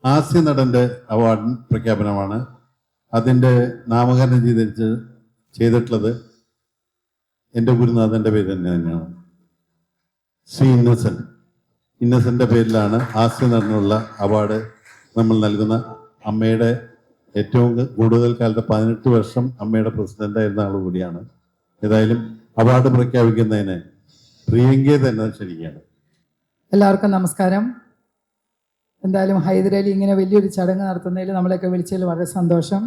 ഹാസ്യ നടൻ്റെ അവാർഡ് പ്രഖ്യാപനമാണ്. അതിൻ്റെ നാമകരണം ചെയ്തിട്ടുള്ളത് എൻ്റെ ഗുരുനാഥൻ്റെ പേര് തന്നെയാണ്, ശ്രീ ഇന്നസെൻ്റെ പേരിലാണ് ഹാസ്യ നടനുള്ള അവാർഡ് നമ്മൾ നൽകുന്ന. അമ്മയുടെ ഏറ്റവും കൂടുതൽ കാലത്ത് 18 വർഷം അമ്മയുടെ പ്രസിഡൻ്റായിരുന്ന ആൾ കൂടിയാണ്. ഏതായാലും അവാർഡ് പ്രഖ്യാപിക്കുന്നതിന് പ്രിയങ്കയെ തന്നെ ക്ഷണിക്കുകയാണ്. എല്ലാവർക്കും നമസ്കാരം. എന്തായാലും ഹൈദരലി ഇങ്ങനെ വലിയൊരു ചടങ്ങ് നടത്തുന്നതിൽ നമ്മളെയൊക്കെ വിളിച്ചതിൽ വളരെ സന്തോഷം.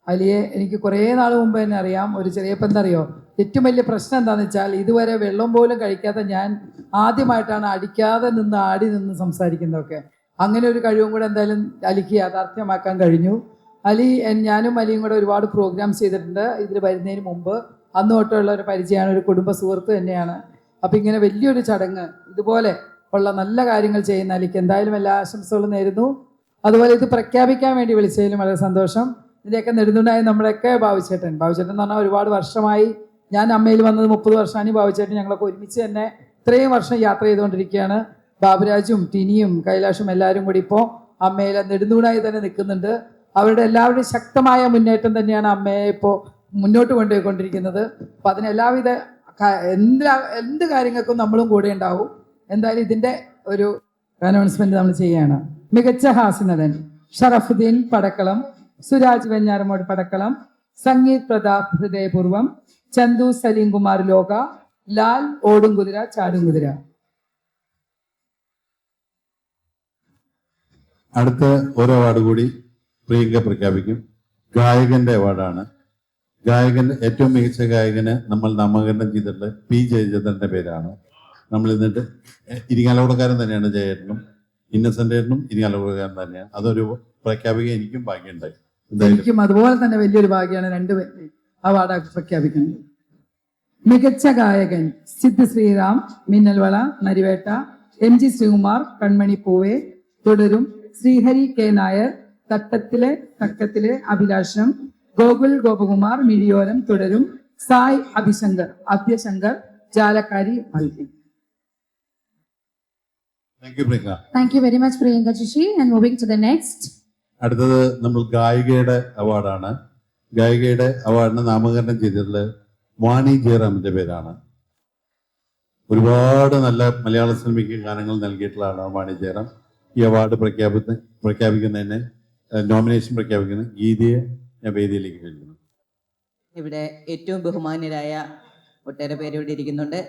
അലിയെ എനിക്ക് കുറേ നാൾ മുമ്പ് തന്നെ അറിയാം. ഒരു ചെറിയപ്പം എന്തറിയോ, ഏറ്റവും വലിയ പ്രശ്നം എന്താണെന്ന് വെച്ചാൽ ഇതുവരെ വെള്ളം പോലും കഴിക്കാത്ത ഞാൻ ആദ്യമായിട്ടാണ് അടിക്കാതെ നിന്ന് ആടി നിന്ന് സംസാരിക്കുന്നതൊക്കെ. അങ്ങനെ ഒരു കഴിവും കൂടെ എന്തായാലും അലിക്ക് യാഥാർത്ഥ്യമാക്കാൻ കഴിഞ്ഞു. ഞാനും അലിയും കൂടെ ഒരുപാട് പ്രോഗ്രാംസ് ചെയ്തിട്ടുണ്ട് ഇതിൽ വരുന്നതിന് മുമ്പ്. അന്ന് തൊട്ടുള്ള ഒരു പരിചയമാണ്, ഒരു കുടുംബ സുഹൃത്ത് തന്നെയാണ്. അപ്പം ഇങ്ങനെ വലിയൊരു ചടങ്ങ് ഇതുപോലെ ഉള്ള നല്ല കാര്യങ്ങൾ ചെയ്യുന്ന അലിക്ക് എന്തായാലും എല്ലാ ആശംസകളും നേരുന്നു. അതുപോലെ ഇത് പ്രഖ്യാപിക്കാൻ വേണ്ടി വിളിച്ചതിലും വളരെ സന്തോഷം. ഇതിൻ്റെയൊക്കെ നെടുന്നുണ്ടായി നമ്മുടെയൊക്കെ ബാബുച്ചേട്ടൻ എന്ന് പറഞ്ഞാൽ ഒരുപാട് വർഷമായി. ഞാൻ അമ്മയിൽ വന്നത് 30 വർഷമാണ്. ബാബുച്ചേട്ടൻ ഞങ്ങളൊക്കെ ഒരുമിച്ച് തന്നെ ഇത്രയും വർഷം യാത്ര ചെയ്തുകൊണ്ടിരിക്കുകയാണ്. ബാബുരാജും ടിനിയും കൈലാഷും എല്ലാവരും കൂടി ഇപ്പോൾ അമ്മയിൽ നെടുന്നുണ്ടായി തന്നെ നിൽക്കുന്നുണ്ട്. അവരുടെ എല്ലാവരുടെയും ശക്തമായ മുന്നേറ്റം തന്നെയാണ് അമ്മയെ ഇപ്പോൾ മുന്നോട്ട് കൊണ്ടുപോയിക്കൊണ്ടിരിക്കുന്നത്. അപ്പം അതിന് എല്ലാവിധ എന്ത് കാര്യങ്ങൾക്കും നമ്മളും കൂടെ ഉണ്ടാവും. എന്തായാലും ഇതിൻ്റെ ഒരു അനൗൺസ്മെന്റ് നമ്മൾ ചെയ്യുകയാണ്. മികച്ച ഹാസ്യനടൻ ഷറഫുദ്ദീൻ പടക്കളം, സുരാജ് വെഞ്ഞാറമോട് പടക്കളം, സംഗീത് പ്രതാപ് ഹൃദയപൂർവം, ചന്തു സലീം കുമാർ ലോക, ലാൽ ഓടുംകുതിര ചാടുംകുതിര. അടുത്ത ഒരു അവാർഡ് കൂടി പ്രിയങ്ക പ്രഖ്യാപിക്കും. ഗായകന്റെ അവാർഡാണ്. ഏറ്റവും മികച്ച ഗായകന് നമ്മൾ നാമകരണം ചെയ്തിട്ടുള്ളത് പി ജയചന്ദ്രന്റെ പേരാണ്. നമ്മൾ എന്നിട്ട് ഇരിങ്ങാലക്കുടക്കാരൻ തന്നെയാണ് ജയേട്ടനും, ഇന്നസെന്റ് ഏട്ടനും ഇരിങ്ങാലക്കുടക്കാരൻ തന്നെയാണ്. അതൊരു പ്രഖ്യാപിക്കാൻ എനിക്കും ഭാഗ്യമുണ്ടായി. എനിക്കും അതുപോലെ തന്നെ വലിയൊരു ഭാഗ്യമാണ് 2 അവാർഡ് പ്രഖ്യാപിക്കുന്നത്. മികച്ച ഗായകൻ സിദ്ധ് ശ്രീറാം മിന്നൽവള നരിവേട്ട, MG ശ്രീകുമാർ കൺമണി പൂവേ തുടരും, ശ്രീഹരി കെ നായർ തക്കത്തിലെ അഭിലാഷം, ഗോകുൽ ഗോപകുമാർ മിഴിയോരം തുടരും, Sai അഭ്യശങ്കർ ജാലക്കാരി മൽക്കി. Thank you very much, Priyanka Chishi. And moving to the next. അടുത്തത് നമ്മൾ ഗായികയുടെ അവാർഡാണ്. ഗായികയുടെ അവാർഡിന് നാമകരണം ചെയ്തിട്ടുള്ളത് വാണി ജയറാമിന്റെ പേരാണ്. ഒരുപാട് നല്ല മലയാള സിനിമയ്ക്ക് ഗാനങ്ങൾ നൽകിയിട്ടുള്ള ആളാണ് വാണി ജയറാം. ഈ അവാർഡ് പ്രഖ്യാപിക്കുന്നതിന് നോമിനേഷൻ പ്രഖ്യാപിക്കുന്ന ഗീതയെ ഞാൻ വേദിയിലേക്ക് ക്ഷണിക്കുന്നു. ഇവിടെ ഏറ്റവും ബഹുമാന്യരായ ഒട്ടേറെ പേര് ഇവിടെ ഇരിക്കുന്നുണ്ട്.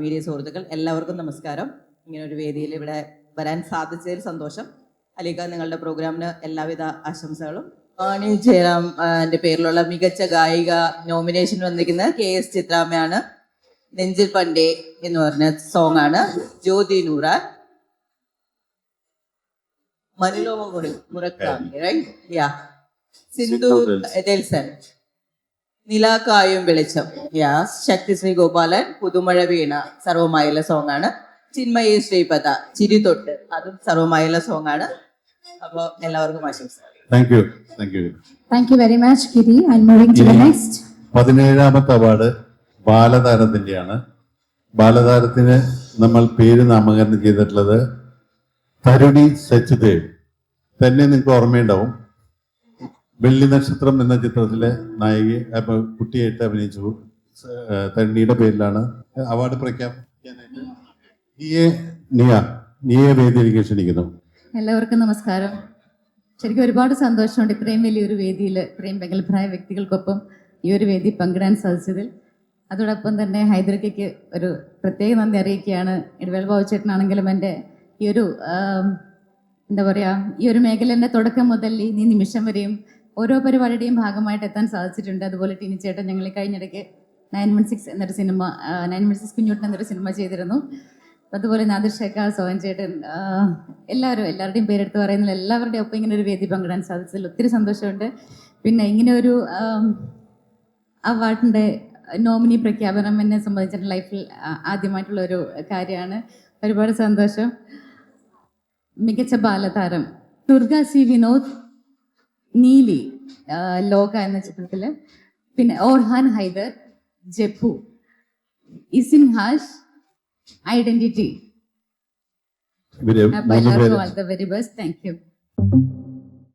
മീഡിയ സുഹൃത്തുക്കൾ എല്ലാവർക്കും നമസ്കാരം. ഇങ്ങനെ ഒരു വേദിയിൽ ഇവിടെ വരാൻ സാധിച്ചതിൽ സന്തോഷം. അലിക, നിങ്ങളുടെ പ്രോഗ്രാമിന് എല്ലാവിധ ആശംസകളും. വാണി ജയറാം എൻ്റെ പേരിലുള്ള മികച്ച ഗായിക നോമിനേഷൻ വന്നിരിക്കുന്നത് KS ചിത്രാമ്മയാണ്. നെഞ്ചിൽ പണ്ടേ എന്ന് പറഞ്ഞ സോങ് ആണ്. ജ്യോതി നൂറ, മനിലോമ സിന്ധു ഡെൽസൺ, നിലാക്കായും വെളിച്ചം, ശക്തിശ്രീ ഗോപാലൻ, പുതുമഴ വീണ സർവമായുള്ള സോങ് ആണ്. ചിന്മയി ശ്രീപദ ചിരി തൊട്ട്, അതും സർവമായുള്ള സോങ് ആണ്. അപ്പോൾ എല്ലാവർക്കും ആശംസ. Thank you very much, Kiri. And moving to the next. 17ാമത്തെ അവാർഡ് ബാലതാരത്തിന്റെയാണ്. ബാലതാരത്തിന് നമ്മൾ പേര് നാമകരണം ചെയ്തിട്ടുള്ളത് തരുണി സച്ദേവ്. തന്നെ നിങ്ങൾക്ക് ഓർമ്മയുണ്ടാവും, വെള്ളി നക്ഷത്രം എന്ന ചിത്രത്തിലെ നായിക കുട്ടിയായിട്ട് അഭിനയിച്ചു. തരുണിയുടെ പേരിലാണ് അവാർഡ് പ്രഖ്യാപിക്കാനായിട്ട് നീയെ വേദിയിലേക്ക് ക്ഷണിക്കുന്നു. എല്ലാവർക്കും നമസ്കാരം. ശരിക്കും ഒരുപാട് സന്തോഷമുണ്ട് ഇത്രയും വലിയൊരു വേദിയിൽ ഇത്രയും പ്രഗത്ഭരായ വ്യക്തികൾക്കൊപ്പം ഈ ഒരു വേദി പങ്കിടാൻ സാധിച്ചതിൽ. അതോടൊപ്പം തന്നെ ഹൈദരലിക്ക് ഒരു പ്രത്യേക നന്ദി അറിയിക്കുകയാണ്. ഇടവേള ബാബുച്ചേട്ടനാണെങ്കിലും എൻ്റെ ഈ ഒരു എന്താ പറയുക, ഈ ഒരു മേഖലൻ്റെ തുടക്കം മുതൽ ഈ നിമിഷം വരെയും ഓരോ പരിപാടിയുടെയും ഭാഗമായിട്ട് എത്താൻ സാധിച്ചിട്ടുണ്ട്. അതുപോലെ ടിനി ചേട്ടൻ ഞങ്ങൾ കഴിഞ്ഞിടയ്ക്ക് 916 എന്നൊരു സിനിമ, 916 കുഞ്ഞുട്ടൻ എന്നൊരു സിനിമ ചെയ്തിരുന്നു. അതുപോലെ നാദിർ ഷേഖ, സോഹൻ ചേട്ടൻ, എല്ലാവരുടെയും പേരെടുത്ത് പറയുന്നില്ല, എല്ലാവരുടെയും ഒപ്പം ഇങ്ങനെ ഒരു വേദി പങ്കിടാൻ സാധിച്ചതിൽ ഒത്തിരി സന്തോഷമുണ്ട്. പിന്നെ ഇങ്ങനെ ഒരു അവാർഡിൻ്റെ നോമിനി പ്രഖ്യാപനം എന്നെ സംബന്ധിച്ചിട്ട് ലൈഫിൽ ആദ്യമായിട്ടുള്ളൊരു കാര്യമാണ്. ഒരുപാട് സന്തോഷം. മികച്ച ബാലതാരം ദുർഗ സി വിനോദ്, നീലി ലോക എന്ന ചിത്രത്തിൽ, പിന്നെ ഓർഹാൻ ഹൈദർ, ജപ്പു, ഇസിൻ ഹാഷ്, ഐഡന്റിറ്റി, ഇവര് അപ്പോൾ മൂന്ന് പേര് എല്ലാവർക്കും all the very best. Thank U.